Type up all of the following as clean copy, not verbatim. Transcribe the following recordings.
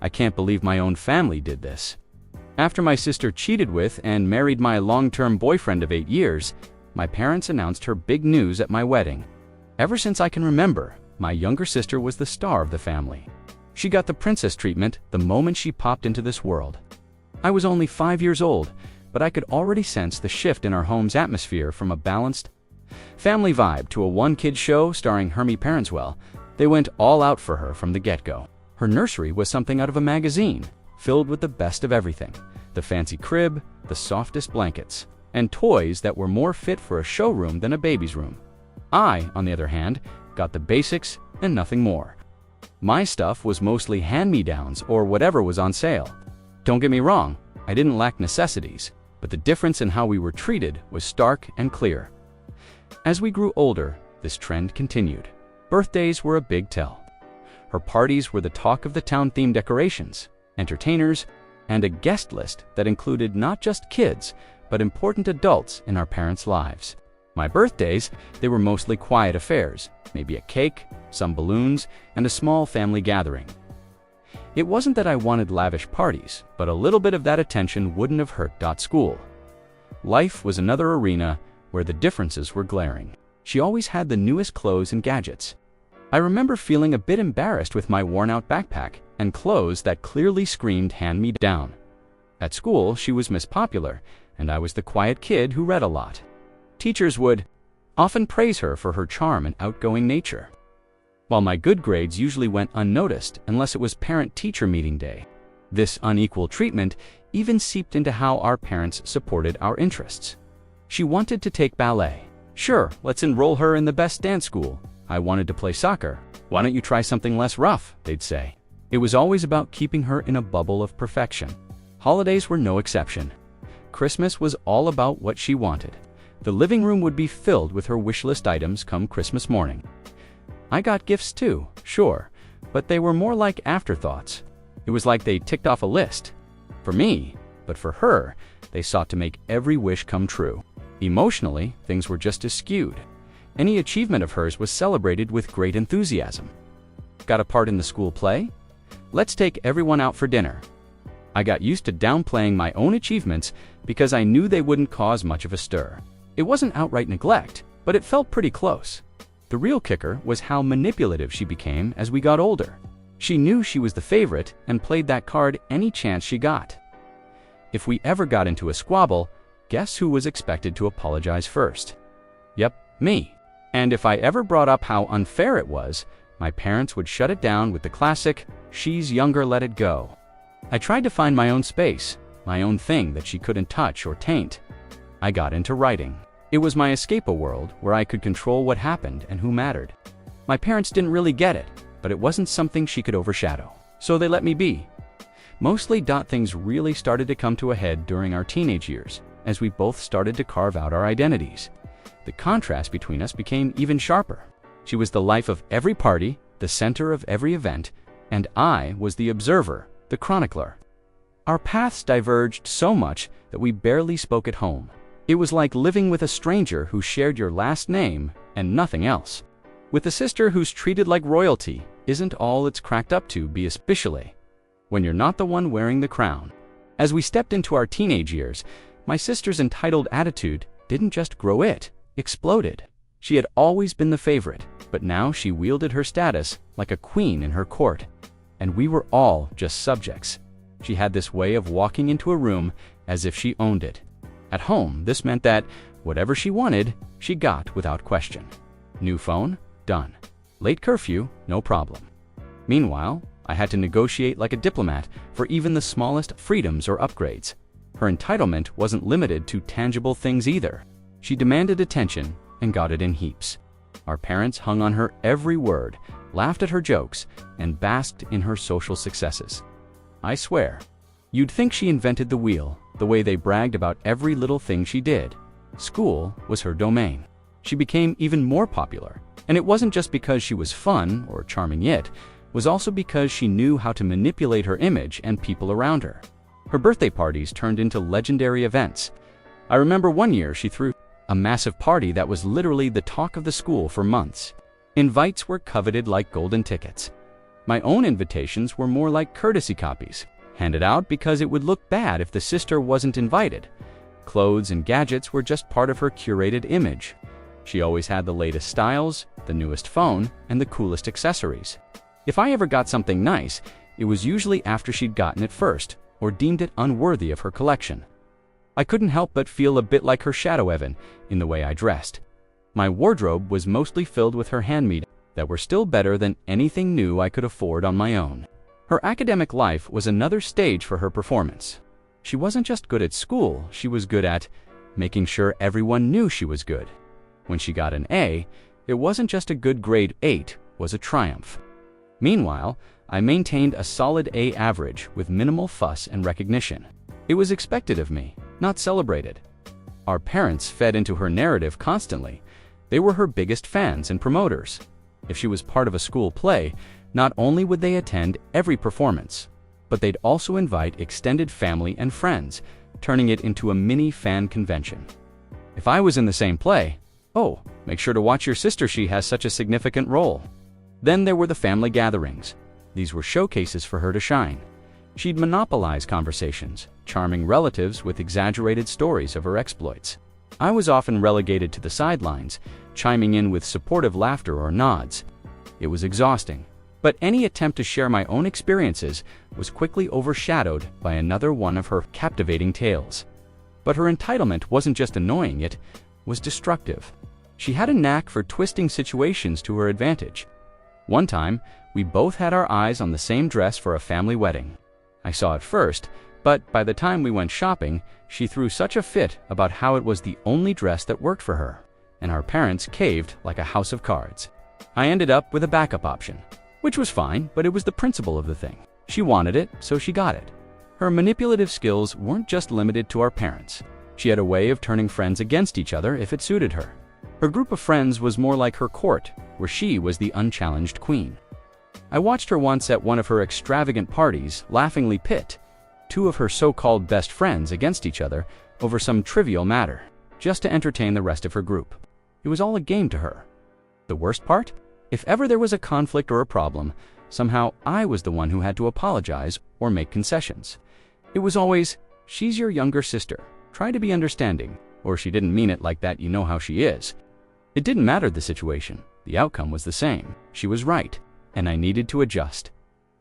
I can't believe my own family did this. After my sister cheated with and married my long-term boyfriend of 8 years, my parents announced her big news at my wedding. Ever since I can remember, my younger sister was the star of the family. She got the princess treatment the moment she popped into this world. I was only 5 years old, but I could already sense the shift in our home's atmosphere from a balanced family vibe to a one-kid show starring Hermie Parentswell. They went all out for her from the get-go. Her nursery was something out of a magazine, filled with the best of everything: the fancy crib, the softest blankets, and toys that were more fit for a showroom than a baby's room. I, on the other hand, got the basics and nothing more. My stuff was mostly hand-me-downs or whatever was on sale. Don't get me wrong, I didn't lack necessities, but the difference in how we were treated was stark and clear. As we grew older, this trend continued. Birthdays were a big tell. Her parties were the talk of the town. Themed decorations, entertainers, and a guest list that included not just kids, but important adults in our parents' lives. My birthdays, they were mostly quiet affairs, maybe a cake, some balloons, and a small family gathering. It wasn't that I wanted lavish parties, but a little bit of that attention wouldn't have hurt. School. Life was another arena where the differences were glaring. She always had the newest clothes and gadgets. I remember feeling a bit embarrassed with my worn-out backpack and clothes that clearly screamed hand-me-down. At school, she was Miss Popular, and I was the quiet kid who read a lot. Teachers would often praise her for her charm and outgoing nature, while my good grades usually went unnoticed unless it was parent-teacher meeting day. This unequal treatment even seeped into how our parents supported our interests. She wanted to take ballet. Sure, let's enroll her in the best dance school. I wanted to play soccer. Why don't you try something less rough, they'd say. It was always about keeping her in a bubble of perfection. Holidays were no exception. Christmas was all about what she wanted. The living room would be filled with her wish list items come Christmas morning. I got gifts too, sure, but they were more like afterthoughts. It was like they ticked off a list. For me, but for her, they sought to make every wish come true. Emotionally, things were just as skewed. Any achievement of hers was celebrated with great enthusiasm. Got a part in the school play? Let's take everyone out for dinner. I got used to downplaying my own achievements because I knew they wouldn't cause much of a stir. It wasn't outright neglect, but it felt pretty close. The real kicker was how manipulative she became as we got older. She knew she was the favorite and played that card any chance she got. If we ever got into a squabble, guess who was expected to apologize first? Yep, me. And if I ever brought up how unfair it was, my parents would shut it down with the classic, "She's younger, let it go." I tried to find my own space, my own thing that she couldn't touch or taint. I got into writing. It was my escape, a world where I could control what happened and who mattered. My parents didn't really get it, but it wasn't something she could overshadow, so they let me be. Mostly, things really started to come to a head during our teenage years, as we both started to carve out our identities. The contrast between us became even sharper. She was the life of every party, the center of every event, and I was the observer, the chronicler. Our paths diverged so much that we barely spoke at home. It was like living with a stranger who shared your last name and nothing else. With a sister who's treated like royalty isn't all it's cracked up to be, especially when you're not the one wearing the crown. As we stepped into our teenage years, my sister's entitled attitude didn't just grow, it exploded. She had always been the favorite, but now she wielded her status like a queen in her court. And we were all just subjects. She had this way of walking into a room as if she owned it. At home, this meant that whatever she wanted, she got without question. New phone? Done. Late curfew? No problem. Meanwhile, I had to negotiate like a diplomat for even the smallest freedoms or upgrades. Her entitlement wasn't limited to tangible things either. She demanded attention and got it in heaps. Our parents hung on her every word, laughed at her jokes, and basked in her social successes. I swear, you'd think she invented the wheel, the way they bragged about every little thing she did. School was her domain. She became even more popular, and it wasn't just because she was fun or charming, it was also because she knew how to manipulate her image and people around her. Her birthday parties turned into legendary events. I remember one year she threw a massive party that was literally the talk of the school for months. Invites were coveted like golden tickets. My own invitations were more like courtesy copies, handed out because it would look bad if the sister wasn't invited. Clothes and gadgets were just part of her curated image. She always had the latest styles, the newest phone, and the coolest accessories. If I ever got something nice, it was usually after she'd gotten it first, or deemed it unworthy of her collection. I couldn't help but feel a bit like her shadow Evan in the way I dressed. My wardrobe was mostly filled with her handmade that were still better than anything new I could afford on my own. Her academic life was another stage for her performance. She wasn't just good at school, she was good at making sure everyone knew she was good. When she got an A, it wasn't just a good grade, 8 was a triumph. Meanwhile, I maintained a solid A average with minimal fuss and recognition. It was expected of me, not celebrated. Our parents fed into her narrative constantly. They were her biggest fans and promoters. If she was part of a school play, not only would they attend every performance, but they'd also invite extended family and friends, turning it into a mini fan convention. If I was in the same play, oh, make sure to watch your sister, she has such a significant role. Then there were the family gatherings. These were showcases for her to shine. She'd monopolize conversations, charming relatives with exaggerated stories of her exploits. I was often relegated to the sidelines, chiming in with supportive laughter or nods. It was exhausting, but any attempt to share my own experiences was quickly overshadowed by another one of her captivating tales. But her entitlement wasn't just annoying, it was destructive. She had a knack for twisting situations to her advantage. One time, we both had our eyes on the same dress for a family wedding. I saw it first, but by the time we went shopping, she threw such a fit about how it was the only dress that worked for her, and our parents caved like a house of cards. I ended up with a backup option, which was fine, but it was the principle of the thing. She wanted it, so she got it. Her manipulative skills weren't just limited to our parents. She had a way of turning friends against each other if it suited her. Her group of friends was more like her court, where she was the unchallenged queen. I watched her once at one of her extravagant parties laughingly pit two of her so-called best friends against each other over some trivial matter, just to entertain the rest of her group. It was all a game to her. The worst part? If ever there was a conflict or a problem, somehow I was the one who had to apologize or make concessions. It was always, she's your younger sister, try to be understanding, or she didn't mean it like that, you know how she is. It didn't matter the situation, the outcome was the same. She was right, and I needed to adjust.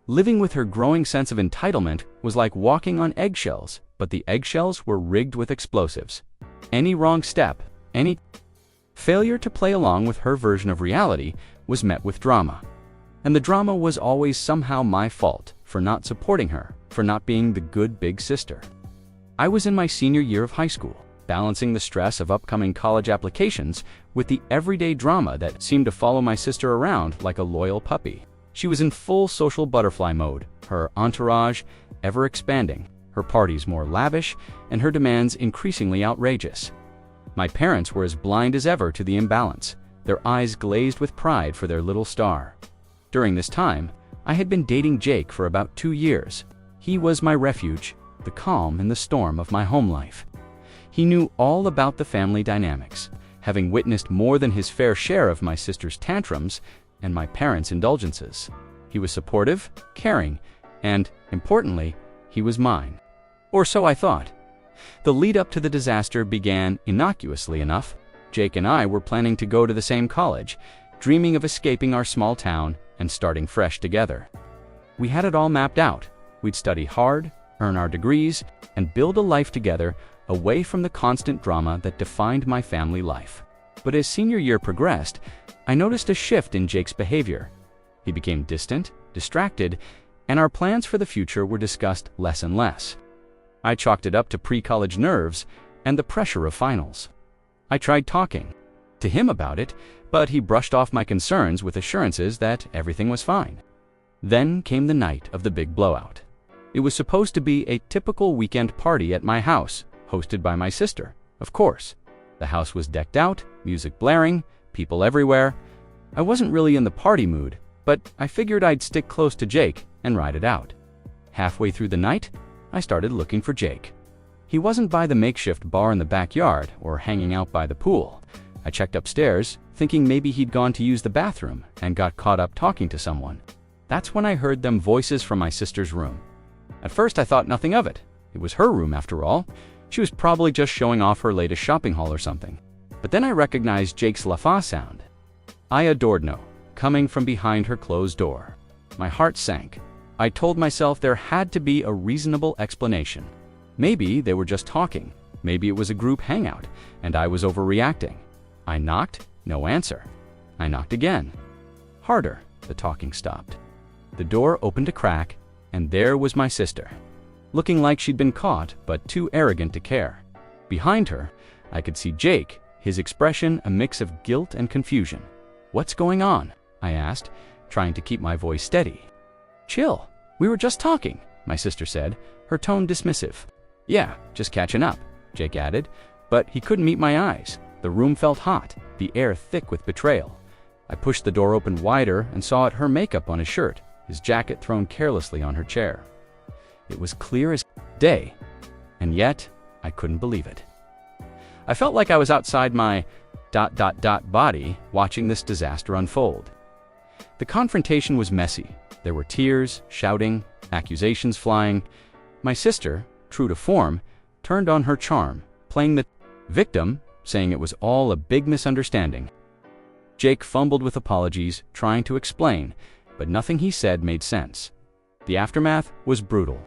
Living with her growing sense of entitlement was like walking on eggshells, but the eggshells were rigged with explosives. Any wrong step, any failure to play along with her version of reality was met with drama. And the drama was always somehow my fault for not supporting her, for not being the good big sister. I was in my senior year of high school, balancing the stress of upcoming college applications with the everyday drama that seemed to follow my sister around like a loyal puppy. She was in full social butterfly mode, her entourage ever expanding, her parties more lavish, and her demands increasingly outrageous. My parents were as blind as ever to the imbalance, their eyes glazed with pride for their little star. During this time, I had been dating Jake for about 2 years. He was my refuge, the calm in the storm of my home life. He knew all about the family dynamics, having witnessed more than his fair share of my sister's tantrums and my parents' indulgences. He was supportive, caring, and, importantly, he was mine. Or so I thought. The lead up to the disaster began innocuously enough. Jake and I were planning to go to the same college, dreaming of escaping our small town and starting fresh together. We had it all mapped out. We'd study hard, earn our degrees, and build a life together away from the constant drama that defined my family life. But as senior year progressed, I noticed a shift in Jake's behavior. He became distant, distracted, and our plans for the future were discussed less and less. I chalked it up to pre-college nerves and the pressure of finals. I tried talking to him about it, but he brushed off my concerns with assurances that everything was fine. Then came the night of the big blowout. It was supposed to be a typical weekend party at my house, hosted by my sister, of course. The house was decked out, music blaring, people everywhere. I wasn't really in the party mood, but I figured I'd stick close to Jake and ride it out. Halfway through the night, I started looking for Jake. He wasn't by the makeshift bar in the backyard or hanging out by the pool. I checked upstairs, thinking maybe he'd gone to use the bathroom and got caught up talking to someone. That's when I heard them voices from my sister's room. At first I thought nothing of it. It was her room after all. She was probably just showing off her latest shopping haul or something. But then I recognized Jake's laugh sound. I adored no, coming from behind her closed door. My heart sank. I told myself there had to be a reasonable explanation. Maybe they were just talking. Maybe it was a group hangout, and I was overreacting. I knocked, no answer. I knocked again. Harder, the talking stopped. The door opened a crack, and there was my sister, looking like she'd been caught, but too arrogant to care. Behind her, I could see Jake, his expression a mix of guilt and confusion. "What's going on?" I asked, trying to keep my voice steady. "Chill, we were just talking," my sister said, her tone dismissive. "Yeah, just catching up," Jake added, but he couldn't meet my eyes. The room felt hot, the air thick with betrayal. I pushed the door open wider and saw her makeup on his shirt, his jacket thrown carelessly on her chair. It was clear as day, and yet I couldn't believe it. I felt like I was outside my ... body watching this disaster unfold. The confrontation was messy. There were tears, shouting, accusations flying. My sister, true to form, turned on her charm, playing the victim, saying it was all a big misunderstanding. Jake fumbled with apologies, trying to explain, but nothing he said made sense. The aftermath was brutal.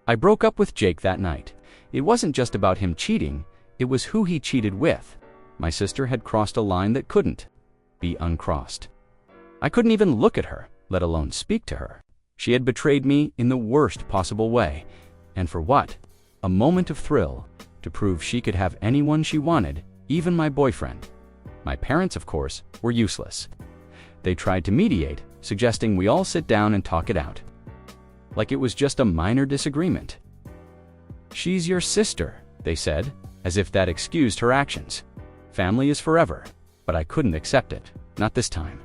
I broke up with Jake that night. It wasn't just about him cheating, it was who he cheated with. My sister had crossed a line that couldn't be uncrossed. I couldn't even look at her, let alone speak to her. She had betrayed me in the worst possible way. And for what? A moment of thrill, to prove she could have anyone she wanted, even my boyfriend. My parents, of course, were useless. They tried to mediate, suggesting we all sit down and talk it out. Like it was just a minor disagreement. "She's your sister," they said, as if that excused her actions. Family is forever, but I couldn't accept it, not this time.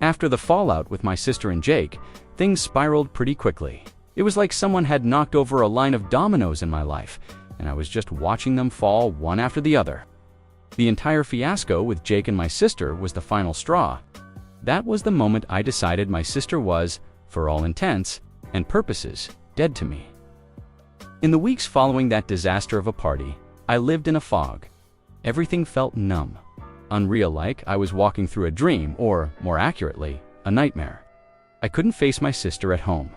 After the fallout with my sister and Jake, things spiraled pretty quickly. It was like someone had knocked over a line of dominoes in my life, and I was just watching them fall one after the other. The entire fiasco with Jake and my sister was the final straw. That was the moment I decided my sister was, for all intents and purposes, dead to me. In the weeks following that disaster of a party, I lived in a fog. Everything felt numb, unreal, like I was walking through a dream, or, more accurately, a nightmare. I couldn't face my sister at home.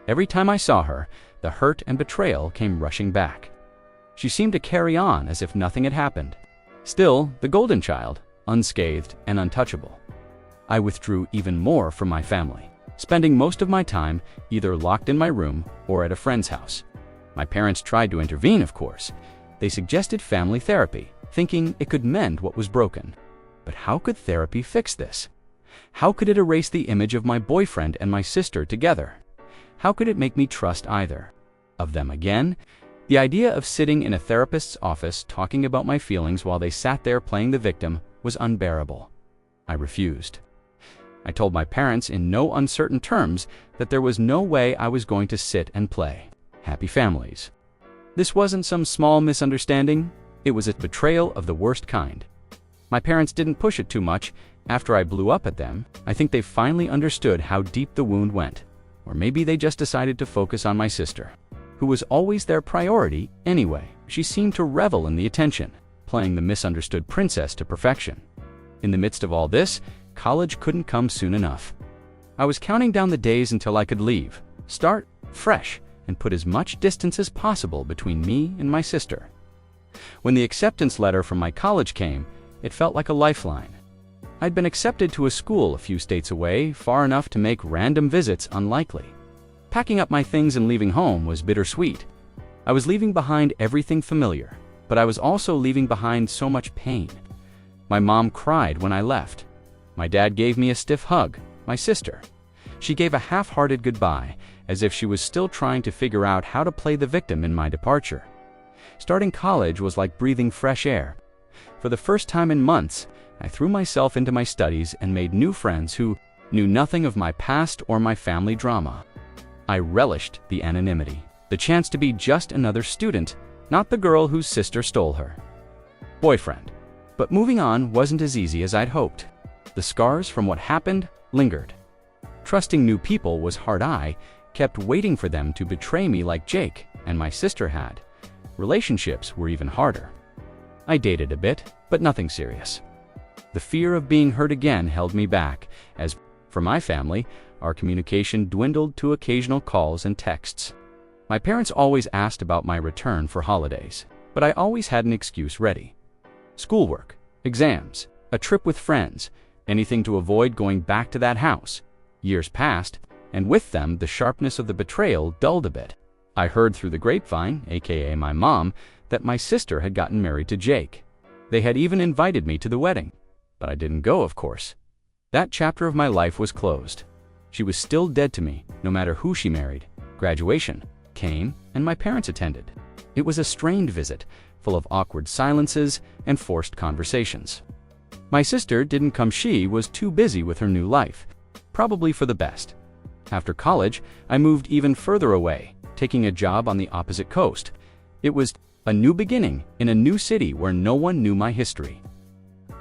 Every time I saw her, the hurt and betrayal came rushing back. She seemed to carry on as if nothing had happened. Still, the golden child, unscathed and untouchable. I withdrew even more from my family, spending most of my time either locked in my room or at a friend's house. My parents tried to intervene, of course. They suggested family therapy, thinking it could mend what was broken. But how could therapy fix this? How could it erase the image of my boyfriend and my sister together? How could it make me trust either of them again? The idea of sitting in a therapist's office talking about my feelings while they sat there playing the victim was unbearable. I refused. I told my parents in no uncertain terms that there was no way I was going to sit and play happy families. This wasn't some small misunderstanding. It was a betrayal of the worst kind. My parents didn't push it too much. After I blew up at them, I think they finally understood how deep the wound went. Or maybe they just decided to focus on my sister, who was always their priority anyway. She seemed to revel in the attention, playing the misunderstood princess to perfection. In the midst of all this, college couldn't come soon enough. I was counting down the days until I could leave, start fresh, and put as much distance as possible between me and my sister. When the acceptance letter from my college came, it felt like a lifeline. I'd been accepted to a school a few states away, far enough to make random visits unlikely. Packing up my things and leaving home was bittersweet. I was leaving behind everything familiar, but I was also leaving behind so much pain. My mom cried when I left. My dad gave me a stiff hug. My sister, she gave a half-hearted goodbye, as if she was still trying to figure out how to play the victim in my departure. Starting college was like breathing fresh air. For the first time in months, I threw myself into my studies and made new friends who knew nothing of my past or my family drama. I relished the anonymity, the chance to be just another student, not the girl whose sister stole her boyfriend. But moving on wasn't as easy as I'd hoped. The scars from what happened lingered. Trusting new people was hard. I kept waiting for them to betray me like Jake and my sister had. Relationships were even harder. I dated a bit, but nothing serious. The fear of being hurt again held me back, as for my family, our communication dwindled to occasional calls and texts. My parents always asked about my return for holidays, but I always had an excuse ready. Schoolwork, exams, a trip with friends, anything to avoid going back to that house. Years passed, and with them the sharpness of the betrayal dulled a bit. I heard through the grapevine, aka my mom, that my sister had gotten married to Jake. They had even invited me to the wedding, but I didn't go, of course. That chapter of my life was closed. She was still dead to me, no matter who she married. Graduation came, and my parents attended. It was a strained visit, full of awkward silences and forced conversations. My sister didn't come. She was too busy with her new life, probably for the best. After college, I moved even further away, taking a job on the opposite coast. It was a new beginning in a new city where no one knew my history.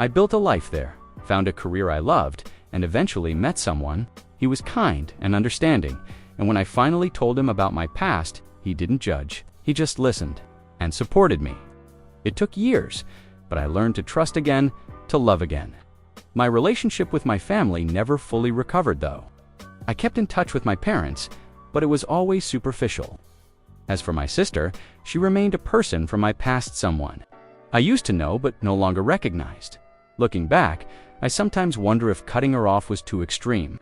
I built a life there, found a career I loved, and eventually met someone. He was kind and understanding, and when I finally told him about my past, he didn't judge. He just listened and supported me. It took years, but I learned to trust again, to love again. My relationship with my family never fully recovered, though. I kept in touch with my parents, but it was always superficial. As for my sister, she remained a person from my past, someone I used to know but no longer recognized. Looking back, I sometimes wonder if cutting her off was too extreme.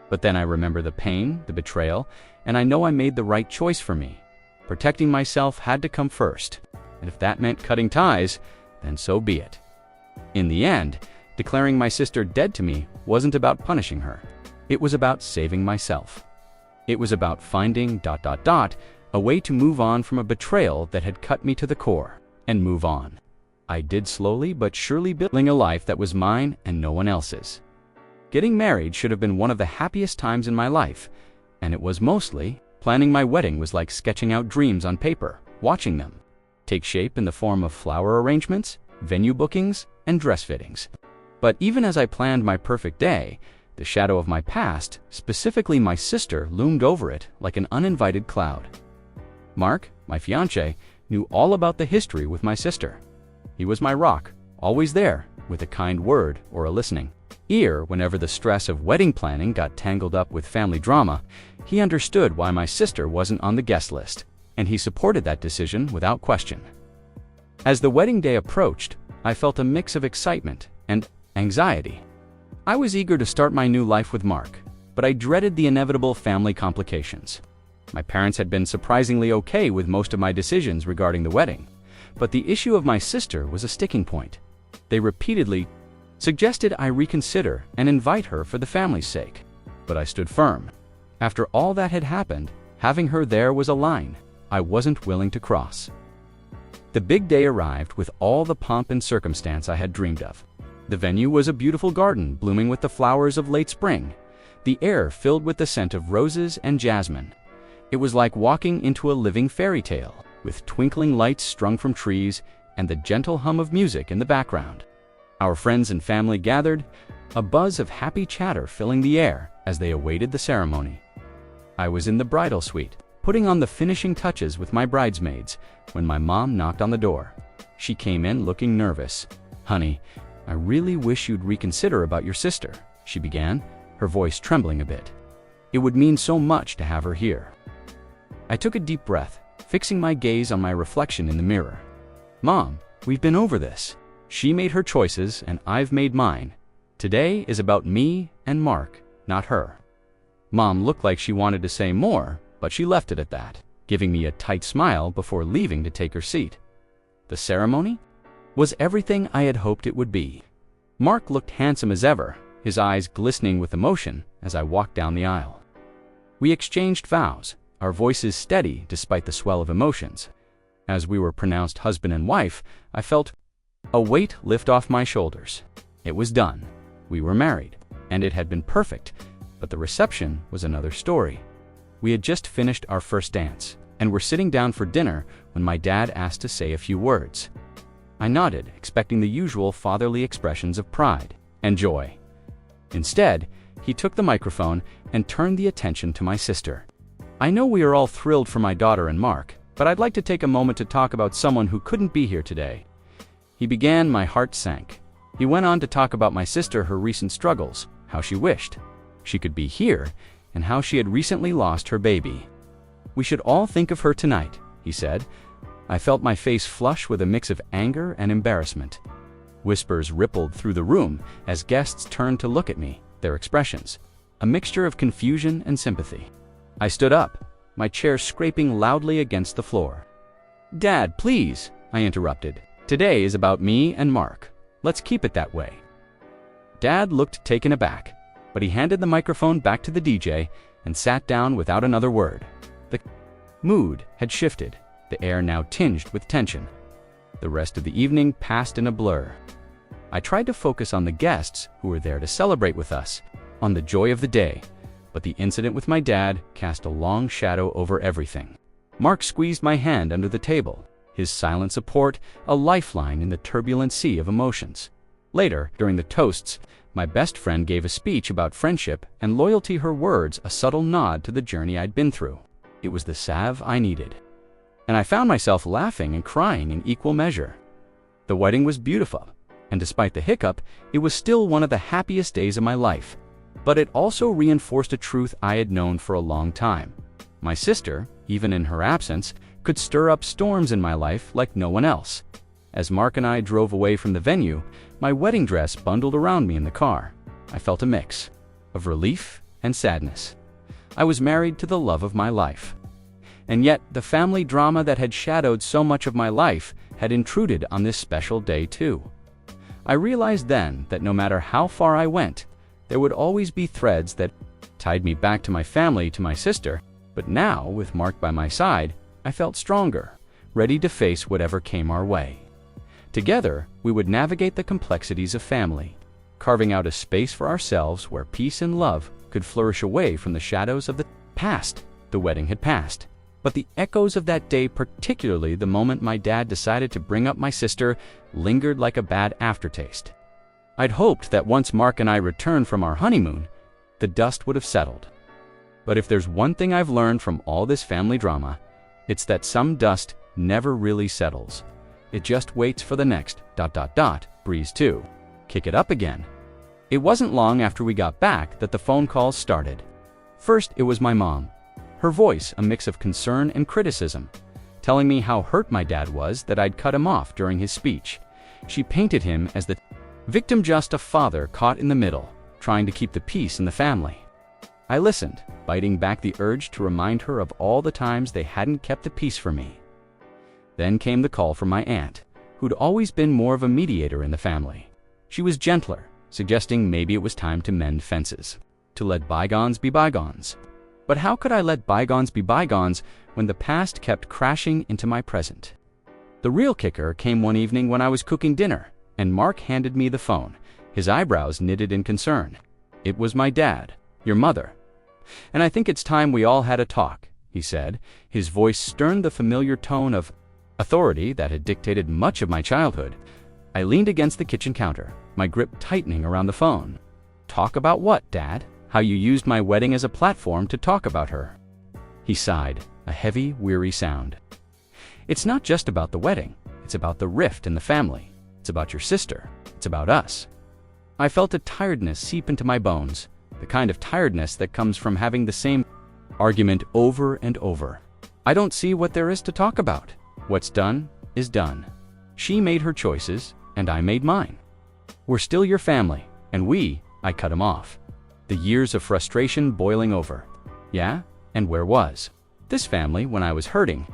But then I remember the pain, the betrayal, and I know I made the right choice for me. Protecting myself had to come first, and if that meant cutting ties, then so be it. In the end, declaring my sister dead to me wasn't about punishing her. It was about saving myself. It was about finding ... a way to move on from a betrayal that had cut me to the core, and move on. I did, slowly but surely, building a life that was mine and no one else's. Getting married should have been one of the happiest times in my life, and it was mostly. Planning my wedding was like sketching out dreams on paper, watching them take shape in the form of flower arrangements, venue bookings, and dress fittings. But even as I planned my perfect day, the shadow of my past, specifically my sister, loomed over it like an uninvited cloud. Mark, my fiancé, knew all about the history with my sister. He was my rock, always there, with a kind word or a listening ear whenever the stress of wedding planning got tangled up with family drama. He understood why my sister wasn't on the guest list, and he supported that decision without question. As the wedding day approached, I felt a mix of excitement and anxiety. I was eager to start my new life with Mark, but I dreaded the inevitable family complications. My parents had been surprisingly okay with most of my decisions regarding the wedding, but the issue of my sister was a sticking point. They repeatedly suggested I reconsider and invite her for the family's sake, but I stood firm. After all that had happened, having her there was a line I wasn't willing to cross. The big day arrived with all the pomp and circumstance I had dreamed of. The venue was a beautiful garden blooming with the flowers of late spring, the air filled with the scent of roses and jasmine. It was like walking into a living fairy tale, with twinkling lights strung from trees and the gentle hum of music in the background. Our friends and family gathered, a buzz of happy chatter filling the air as they awaited the ceremony. I was in the bridal suite, putting on the finishing touches with my bridesmaids, when my mom knocked on the door. She came in looking nervous. "Honey, I really wish you'd reconsider about your sister," she began, her voice trembling a bit. "It would mean so much to have her here." I took a deep breath, fixing my gaze on my reflection in the mirror. "Mom, we've been over this. She made her choices and I've made mine. Today is about me and Mark, not her." Mom looked like she wanted to say more, but she left it at that, giving me a tight smile before leaving to take her seat. The ceremony was everything I had hoped it would be. Mark looked handsome as ever, his eyes glistening with emotion as I walked down the aisle. We exchanged vows, our voices steady despite the swell of emotions. As we were pronounced husband and wife, I felt a weight lift off my shoulders. It was done. We were married, and it had been perfect, but the reception was another story. We had just finished our first dance, and were sitting down for dinner when my dad asked to say a few words. I nodded, expecting the usual fatherly expressions of pride and joy. Instead, He took the microphone and turned the attention to my sister. "I know we are all thrilled for my daughter and Mark, but I'd like to take a moment to talk about someone who couldn't be here today." He began. My heart sank. He went on to talk about my sister, her recent struggles, how she wished she could be here, and how she had recently lost her baby. "We should all think of her tonight," he said. I felt my face flush with a mix of anger and embarrassment. Whispers rippled through the room as guests turned to look at me, their expressions a mixture of confusion and sympathy. I stood up, my chair scraping loudly against the floor. "Dad, please," I interrupted. "Today is about me and Mark. Let's keep it that way." Dad looked taken aback, but he handed the microphone back to the DJ and sat down without another word. The mood had shifted, the air now tinged with tension. The rest of the evening passed in a blur. I tried to focus on the guests who were there to celebrate with us, on the joy of the day, but the incident with my dad cast a long shadow over everything. Mark squeezed my hand under the table, his silent support a lifeline in the turbulent sea of emotions. Later, during the toasts, my best friend gave a speech about friendship and loyalty, her words a subtle nod to the journey I'd been through. It was the salve I needed. And I found myself laughing and crying in equal measure. The wedding was beautiful, and despite the hiccup, it was still one of the happiest days of my life. But it also reinforced a truth I had known for a long time. My sister, even in her absence, could stir up storms in my life like no one else. As Mark and I drove away from the venue, my wedding dress bundled around me in the car. I felt a mix of relief and sadness. I was married to the love of my life. And yet, the family drama that had shadowed so much of my life had intruded on this special day too. I realized then that no matter how far I went, there would always be threads that tied me back to my family, to my sister. But now, with Mark by my side, I felt stronger, ready to face whatever came our way. Together, we would navigate the complexities of family, carving out a space for ourselves where peace and love could flourish away from the shadows of the past. The wedding had passed, but the echoes of that day, particularly the moment my dad decided to bring up my sister, lingered like a bad aftertaste. I'd hoped that once Mark and I returned from our honeymoon, the dust would have settled. But if there's one thing I've learned from all this family drama, it's that some dust never really settles. It just waits for the next ... breeze to kick it up again. It wasn't long after we got back that the phone calls started. First, it was my mom. Her voice a mix of concern and criticism, telling me how hurt my dad was that I'd cut him off during his speech. She painted him as the victim, just a father caught in the middle, trying to keep the peace in the family. I listened, biting back the urge to remind her of all the times they hadn't kept the peace for me. Then came the call from my aunt, who'd always been more of a mediator in the family. She was gentler, suggesting maybe it was time to mend fences, to let bygones be bygones. But how could I let bygones be bygones when the past kept crashing into my present? The real kicker came one evening when I was cooking dinner, and Mark handed me the phone, his eyebrows knitted in concern. It was my dad, your mother. "And I think it's time we all had a talk," he said, his voice stern, the familiar tone of authority that had dictated much of my childhood. I leaned against the kitchen counter, my grip tightening around the phone. "Talk about what, Dad?" "How you used my wedding as a platform to talk about her." He sighed, a heavy, weary sound. "It's not just about the wedding. It's about the rift in the family. It's about your sister. It's about us." I felt a tiredness seep into my bones, the kind of tiredness that comes from having the same argument over and over. I don't see what there is to talk about. What's done is done. She made her choices, and I made mine. We're still your family, and I cut him off. The years of frustration boiling over. Yeah, and where was this family when I was hurting?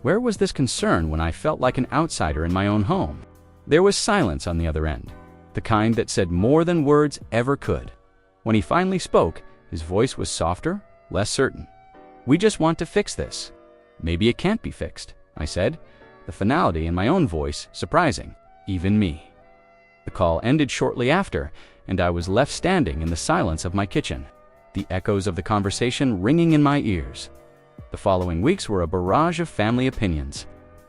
Where was this concern when I felt like an outsider in my own home? There was silence on the other end, the kind that said more than words ever could. When he finally spoke, his voice was softer, less certain. "We just want to fix this." "Maybe it can't be fixed," I said, the finality in my own voice surprising, even me. The call ended shortly after, and I was left standing in the silence of my kitchen, the echoes of the conversation ringing in my ears. The following weeks were a barrage of family opinions.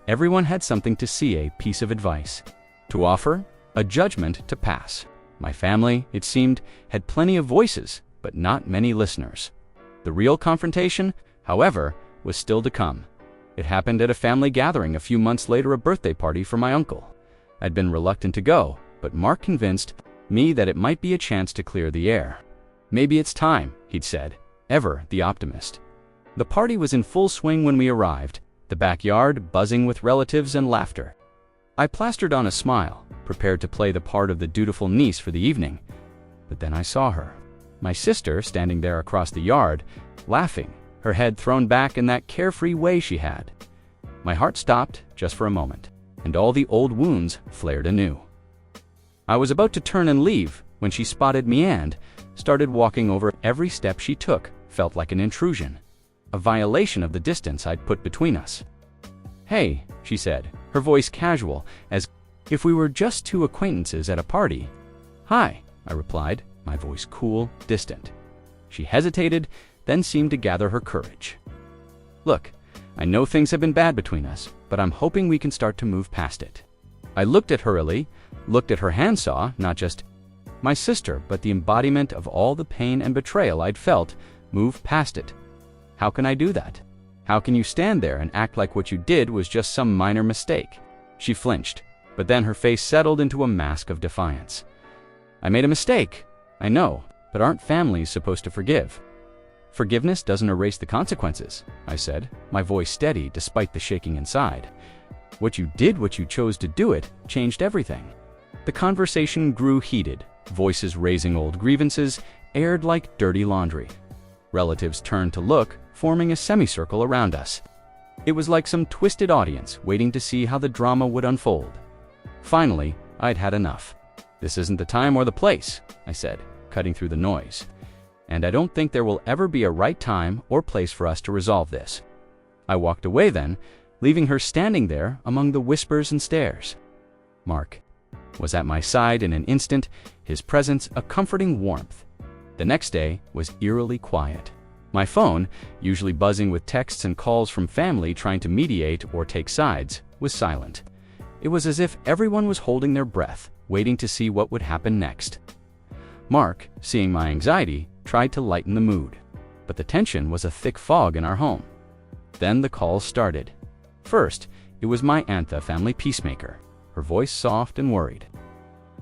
Everyone had something to say, a piece of advice to offer, a judgment to pass. My family, it seemed, had plenty of voices, but not many listeners. The real confrontation, however, was still to come. It happened at a family gathering a few months later, a birthday party for my uncle. I'd been reluctant to go, but Mark convinced me that it might be a chance to clear the air. "Maybe it's time," he'd said, ever the optimist. The party was in full swing when we arrived, the backyard buzzing with relatives and laughter. I plastered on a smile, prepared to play the part of the dutiful niece for the evening. But then I saw her, my sister, standing there across the yard, laughing, her head thrown back in that carefree way she had. My heart stopped just for a moment, and all the old wounds flared anew. I was about to turn and leave when she spotted me and started walking over. Every step she took felt like an intrusion, a violation of the distance I'd put between us. "Hey," she said, her voice casual, as if we were just two acquaintances at a party. "Hi," I replied, my voice cool, distant. She hesitated, then seemed to gather her courage. "Look, I know things have been bad between us, but I'm hoping we can start to move past it." I looked at her hurriedly, looked at her handsaw, not just my sister, but the embodiment of all the pain and betrayal I'd felt. Move past it. How can I do that? How can you stand there and act like what you did was just some minor mistake? She flinched, but then her face settled into a mask of defiance. "I made a mistake, I know, but aren't families supposed to forgive?" "Forgiveness doesn't erase the consequences," I said, my voice steady despite the shaking inside. "What you did, what you chose to do it, changed everything." The conversation grew heated, voices raising old grievances, aired like dirty laundry. Relatives turned to look, forming a semicircle around us. It was like some twisted audience waiting to see how the drama would unfold. Finally, I'd had enough. "This isn't the time or the place," I said, cutting through the noise. "And I don't think there will ever be a right time or place for us to resolve this." I walked away then, leaving her standing there among the whispers and stares. Mark was at my side in an instant, his presence a comforting warmth. The next day was eerily quiet. My phone, usually buzzing with texts and calls from family trying to mediate or take sides, was silent. It was as if everyone was holding their breath, waiting to see what would happen next. Mark, seeing my anxiety, tried to lighten the mood, but the tension was a thick fog in our home. Then the calls started. First, it was my aunt, the family peacemaker, her voice soft and worried.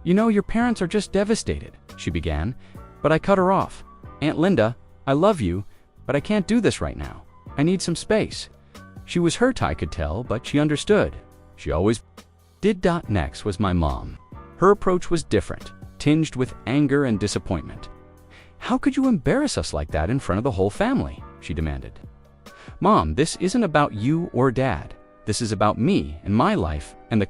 "You know, your parents are just devastated," she began, but I cut her off. "Aunt Linda, I love you, but I can't do this right now. I need some space." She was hurt, I could tell, but she understood. She always did. Next was my mom. Her approach was different, tinged with anger and disappointment. "How could you embarrass us like that in front of the whole family?" she demanded. "Mom, this isn't about you or Dad. This is about me and my life and the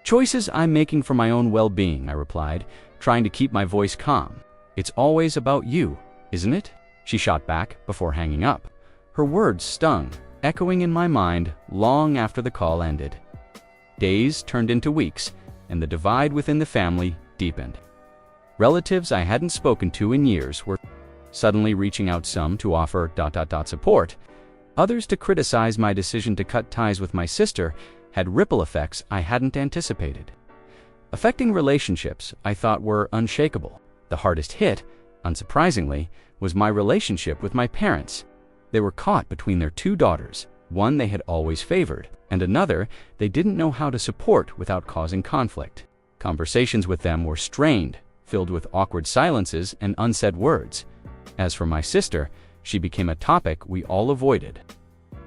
choices I'm making for my own well-being," I replied, trying to keep my voice calm. "It's always about you, isn't it?" she shot back before hanging up. Her words stung, echoing in my mind long after the call ended. Days turned into weeks, and the divide within the family deepened. Relatives I hadn't spoken to in years were suddenly reaching out, some to offer support, others to criticize my decision to cut ties with my sister. Had ripple effects I hadn't anticipated. Affecting relationships I thought were unshakable. The hardest hit, unsurprisingly, was my relationship with my parents. They were caught between their two daughters, one they had always favored, and another they didn't know how to support without causing conflict. Conversations with them were strained, filled with awkward silences and unsaid words. As for my sister, she became a topic we all avoided.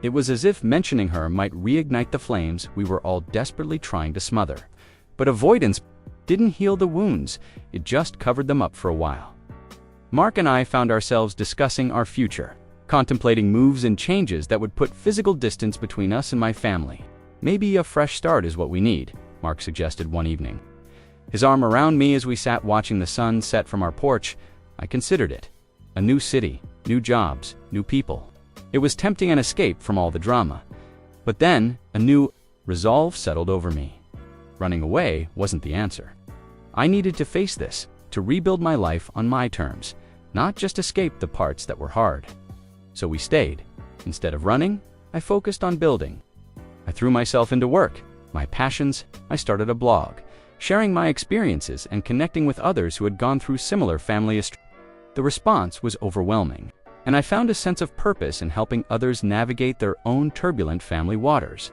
It was as if mentioning her might reignite the flames we were all desperately trying to smother. But avoidance didn't heal the wounds, it just covered them up for a while. Mark and I found ourselves discussing our future, contemplating moves and changes that would put physical distance between us and my family. "Maybe a fresh start is what we need," Mark suggested one evening. His arm around me as we sat watching the sun set from our porch, I considered it. A new city, new jobs, new people. It was tempting an escape from all the drama. But then, a new resolve settled over me. Running away wasn't the answer. I needed to face this, to rebuild my life on my terms, not just escape the parts that were hard. So we stayed. Instead of running, I focused on building. I threw myself into work, my passions. I started a blog, sharing my experiences and connecting with others who had gone through similar family The response was overwhelming, and I found a sense of purpose in helping others navigate their own turbulent family waters.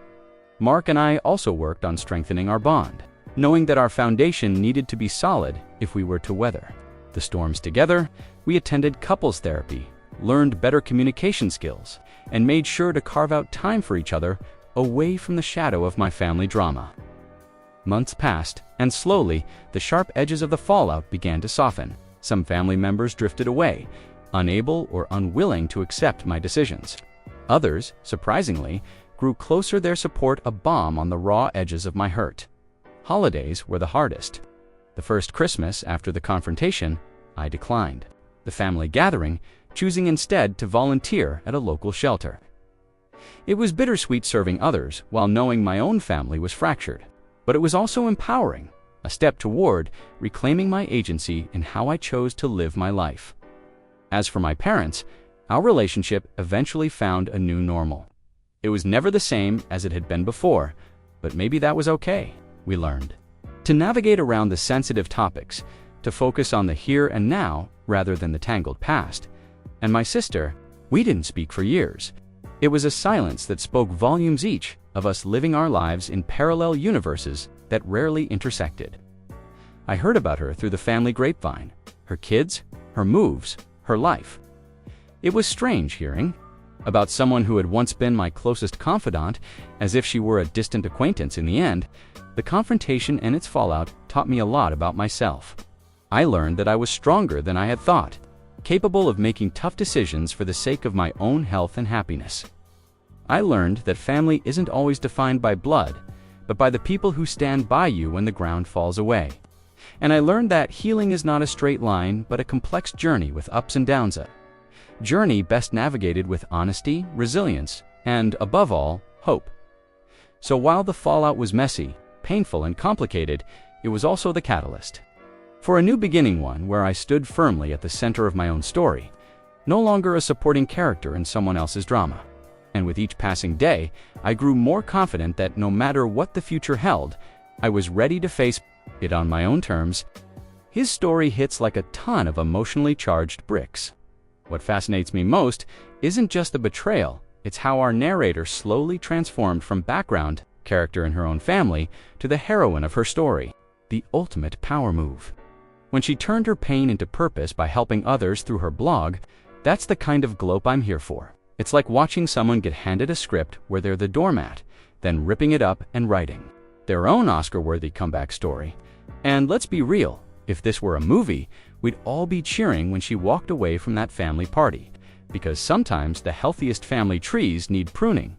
Mark and I also worked on strengthening our bond, knowing that our foundation needed to be solid if we were to weather the storms together. We attended couples therapy, learned better communication skills, and made sure to carve out time for each other away from the shadow of my family drama. Months passed, and slowly, the sharp edges of the fallout began to soften. Some family members drifted away, unable or unwilling to accept my decisions. Others, surprisingly, grew closer, their support a balm on the raw edges of my hurt. Holidays were the hardest. The first Christmas after the confrontation, I declined the family gathering, choosing instead to volunteer at a local shelter. It was bittersweet serving others while knowing my own family was fractured, but it was also empowering, a step toward reclaiming my agency in how I chose to live my life. As for my parents, our relationship eventually found a new normal. It was never the same as it had been before, but maybe that was okay, we learned. To navigate around the sensitive topics, to focus on the here and now rather than the tangled past. And my sister, we didn't speak for years. It was a silence that spoke volumes, each of us living our lives in parallel universes that rarely intersected. I heard about her through the family grapevine, her kids, her moves, her life. It was strange hearing about someone who had once been my closest confidant as if she were a distant acquaintance. In the end, the confrontation and its fallout taught me a lot about myself. I learned that I was stronger than I had thought, capable of making tough decisions for the sake of my own health and happiness. I learned that family isn't always defined by blood, but by the people who stand by you when the ground falls away. And I learned that healing is not a straight line, but a complex journey with ups and downs. A journey best navigated with honesty, resilience, and, above all, hope. So while the fallout was messy, painful, and complicated, it was also the catalyst for a new beginning, one where I stood firmly at the center of my own story, no longer a supporting character in someone else's drama. And with each passing day, I grew more confident that no matter what the future held, I was ready to face it on my own terms. His story hits like a ton of emotionally charged bricks. What fascinates me most isn't just the betrayal, it's how our narrator slowly transformed from background character in her own family to the heroine of her story, the ultimate power move. When she turned her pain into purpose by helping others through her blog, that's the kind of glow I'm here for. It's like watching someone get handed a script where they're the doormat, then ripping it up and writing their own Oscar-worthy comeback story. And let's be real, if this were a movie, we'd all be cheering when she walked away from that family party, because sometimes the healthiest family trees need pruning.